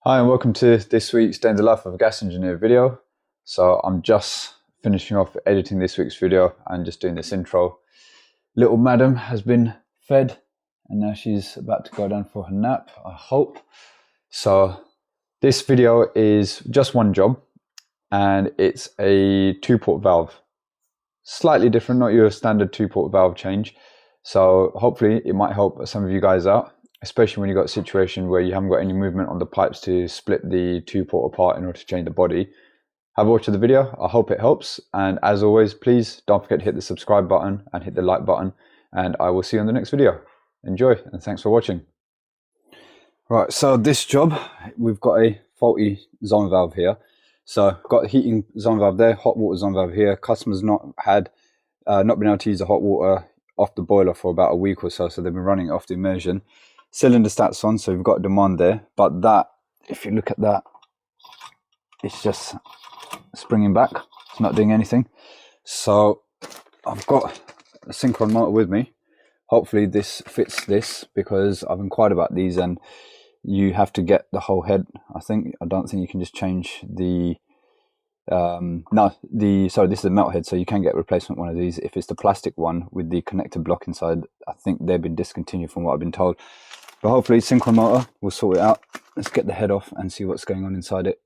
Hi and welcome to this week's Day in the Life of a Gas Engineer video. So I'm just finishing off editing this week's video and just doing this intro. Little madam has been fed and now she's about to go down for her nap, I hope. So this video is just one job and it's a 2-port valve. Slightly different, not your standard 2-port valve change. So hopefully it might help some of you guys out, especially when you've got a situation where you haven't got any movement on the pipes to split the 2-port apart in order to change the body. Have a watch of the video. I hope it helps. And as always, please don't forget to hit the subscribe button and hit the like button. And I will see you on the next video. Enjoy and thanks for watching. Right, so this job, we've got a faulty zone valve here. So got a heating zone valve there, hot water zone valve here. Customers not been able to use the hot water off the boiler for about a week or so. So they've been running it off the immersion. Cylinder stats on, so we've got demand there, but that, if you look at that, it's just springing back. It's not doing anything. So I've got a synchron motor with me. Hopefully this fits this, because I've inquired about these and you have to get the whole head. I don't think you can just change the sorry, this is a melt head, so you can get a replacement one of these. If it's the plastic one with the connector block inside, I think they've been discontinued from what I've been told. But hopefully synchron motor will sort it out. Let's get the head off and see what's going on inside it.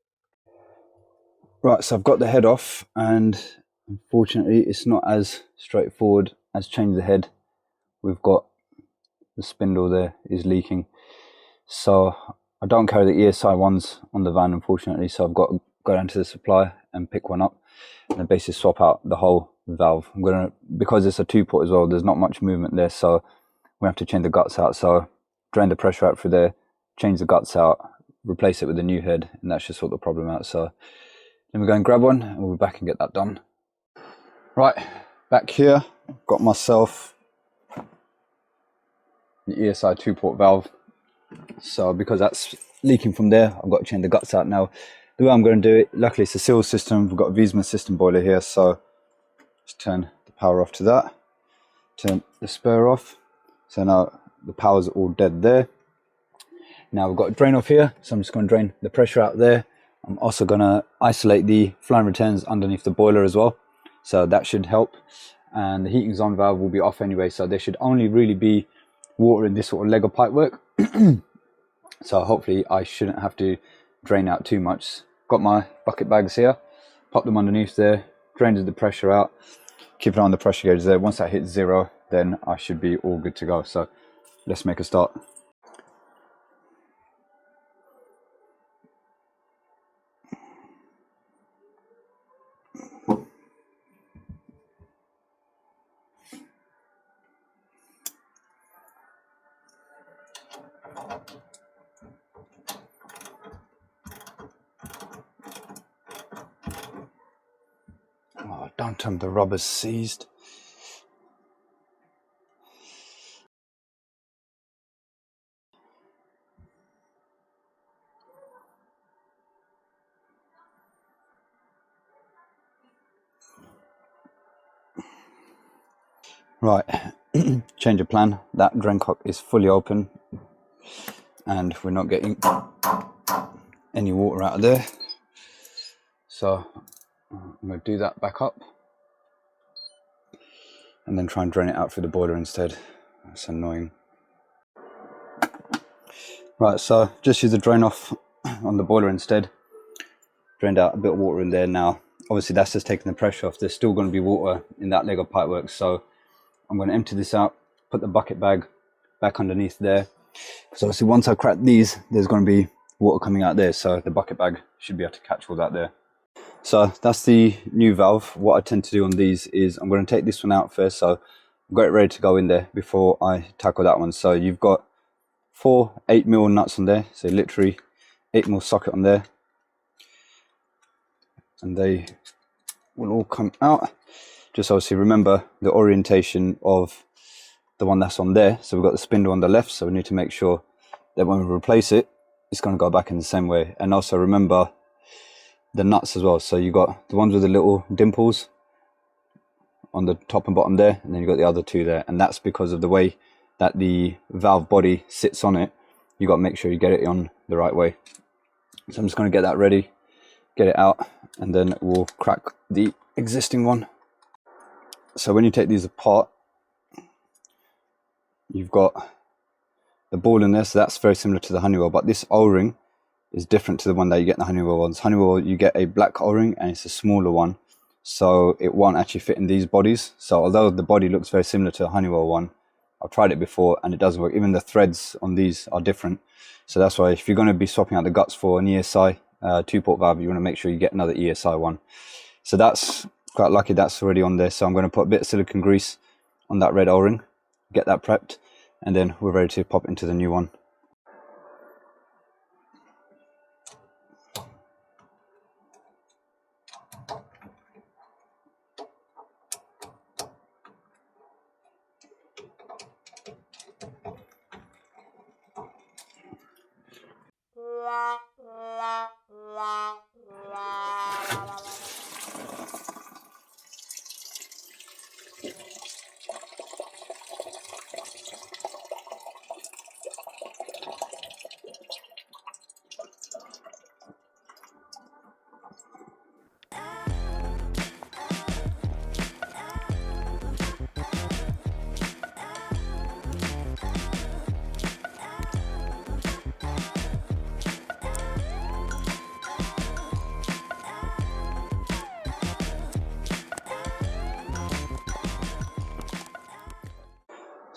Right, so I've got the head off and unfortunately it's not as straightforward as change the head. We've got the spindle there is leaking. So I don't carry the ESI ones on the van, unfortunately, so I've got to go down to the supplier and pick one up and then basically swap out the whole valve. I'm gonna, because it's a 2-port as well, there's not much movement there, so we have to change the guts out. So drain the pressure out through there, change the guts out, replace it with a new head, and that should sort the problem out. So then we go and grab one and we'll be back and get that done. Right, back here, got myself the ESI 2-port valve. So because that's leaking from there, I've got to change the guts out now. The way I'm going to do it, luckily it's a seal system. We've got a Wiesmann system boiler here, so just turn the power off to that, turn the spur off. So now the power's all dead there. Now we've got a drain off here, so I'm just going to drain the pressure out there. I'm also going to isolate the flying returns underneath the boiler as well, so that should help. And the heating zone valve will be off anyway, so there should only really be water in this sort of Lego pipe work. So hopefully I shouldn't have to drain out too much. Got my bucket bags here, pop them underneath there, drained the pressure out, keep it on the pressure gauge there. Once that hits 0, then I should be all good to go. So let's make a start. Oh, don't tell me the rubber's seized. Right, change of plan. That drain cock is fully open and we're not getting any water out of there. So I'm going to do that back up and then try and drain it out through the boiler instead. That's annoying. Right, so just use the drain off on the boiler instead. Drained out a bit of water in there now. Obviously that's just taking the pressure off. There's still going to be water in that Lego pipework, so I'm going to empty this out, put the bucket bag back underneath there. So obviously once I crack these, there's going to be water coming out there, so the bucket bag should be able to catch all that there. So that's the new valve. What I tend to do on these is I'm going to take this one out first, so I've got it ready to go in there before I tackle that one. So you've got 4 8mm nuts on there, so literally 8mm socket on there, and they will all come out. Just obviously remember the orientation of the one that's on there. So we've got the spindle on the left, so we need to make sure that when we replace it, it's going to go back in the same way. And also remember the nuts as well. So you got the ones with the little dimples on the top and bottom there, and then you've got the other 2 there, and that's because of the way that the valve body sits on it. You got to make sure you get it on the right way. So I'm just going to get that ready, get it out, and then we'll crack the existing one. So when you take these apart, you've got the ball in there, so that's very similar to the Honeywell, but this O-ring is different to the one that you get in the Honeywell ones. Honeywell, you get a black O-ring and it's a smaller one, so it won't actually fit in these bodies. So although the body looks very similar to the Honeywell one, I've tried it before and it doesn't work. Even the threads on these are different. So that's why if you're going to be swapping out the guts for an ESI 2-port valve, you want to make sure you get another ESI one. So that's quite lucky, that's already on there. So I'm going to put a bit of silicone grease on that red O-ring, get that prepped, and then we're ready to pop into the new one.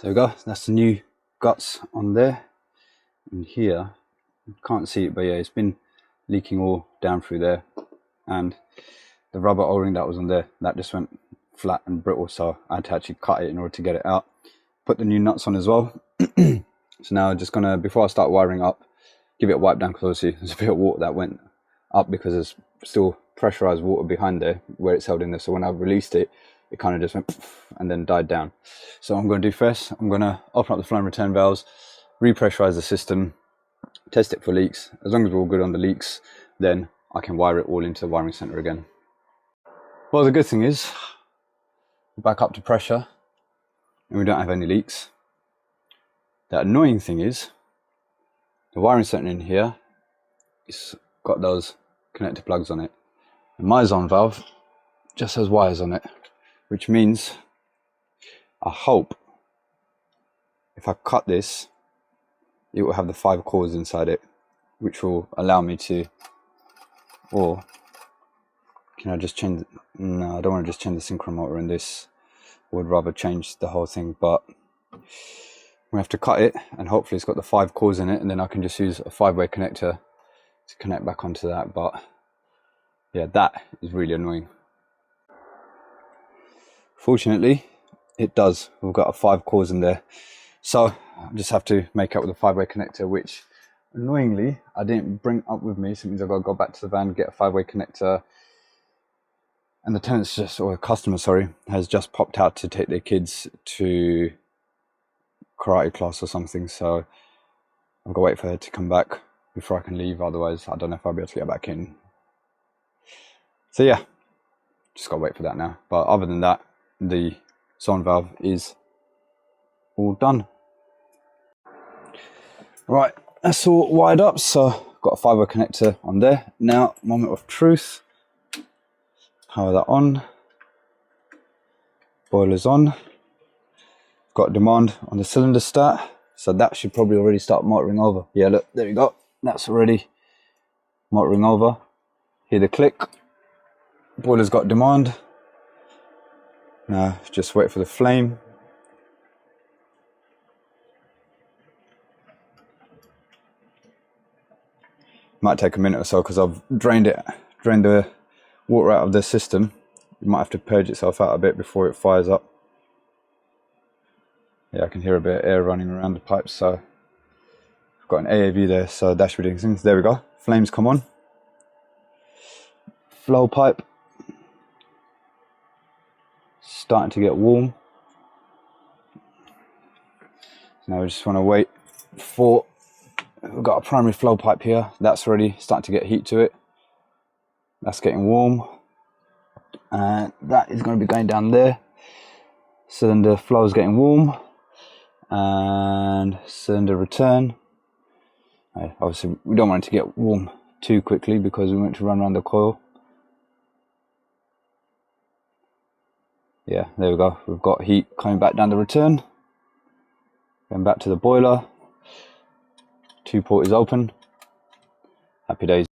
There we go, that's the new guts on there. And here, you can't see it, but yeah, it's been leaking all down through there. And the rubber O-ring that was on there, that just went flat and brittle, so I had to actually cut it in order to get it out. Put the new nuts on as well. So now I'm just gonna, before I start wiring up, give it a wipe down, because obviously there's a bit of water that went up because there's still pressurized water behind there where it's held in there. So when I released it, it kind of just went and then died down. So what I'm going to do first, I'm going to open up the flow and return valves, repressurize the system, test it for leaks. As long as we're all good on the leaks, then I can wire it all into the wiring center again. Well, the good thing is we're back up to pressure and we don't have any leaks. The annoying thing is the wiring center in here, it's got those connector plugs on it. And my zone valve just has wires on it, which means I hope if I cut this, it will have the 5 cores inside it, which will allow me to, or can I just change? No, I don't want to just change the synchro motor in this. I would rather change the whole thing, but we have to cut it, and hopefully it's got the 5 cores in it, and then I can just use a 5-way connector to connect back onto that. But yeah, that is really annoying. Fortunately, it does. We've got a 5 cores in there, so I just have to make up with a 5-way connector, which annoyingly I didn't bring up with me. So it means I've got to go back to the van, get a 5-way connector, and the tenant's just, or customer, sorry, has just popped out to take their kids to karate class or something. So I've got to wait for her to come back before I can leave. Otherwise, I don't know if I'll be able to get back in. So yeah, just got to wait for that now. But other than that, the zone valve is all done. Right, that's all wired up. So got a 5-way connector on there. Now, moment of truth. Power that on. Boiler's on. Got demand on the cylinder start, so that should probably already start motoring over. Yeah, look, there you go. That's already motoring over. Hear the click. Boiler's got demand. Now just wait for the flame. Might take a minute or so because I've drained the water out of the system. It might have to purge itself out a bit before it fires up. Yeah, I can hear a bit of air running around the pipes, so I've got an AAV there, so that should be doing things. There we go. Flames come on. Flow pipe starting to get warm. Now we just want to wait for, we've got a primary flow pipe here. That's already starting to get heat to it. That's getting warm. And that is going to be going down there. Cylinder flow is getting warm. And cylinder return. Obviously we don't want it to get warm too quickly because we went to run around the coil. Yeah, there we go. We've got heat coming back down the return. Going back to the boiler. 2 port is open. Happy days.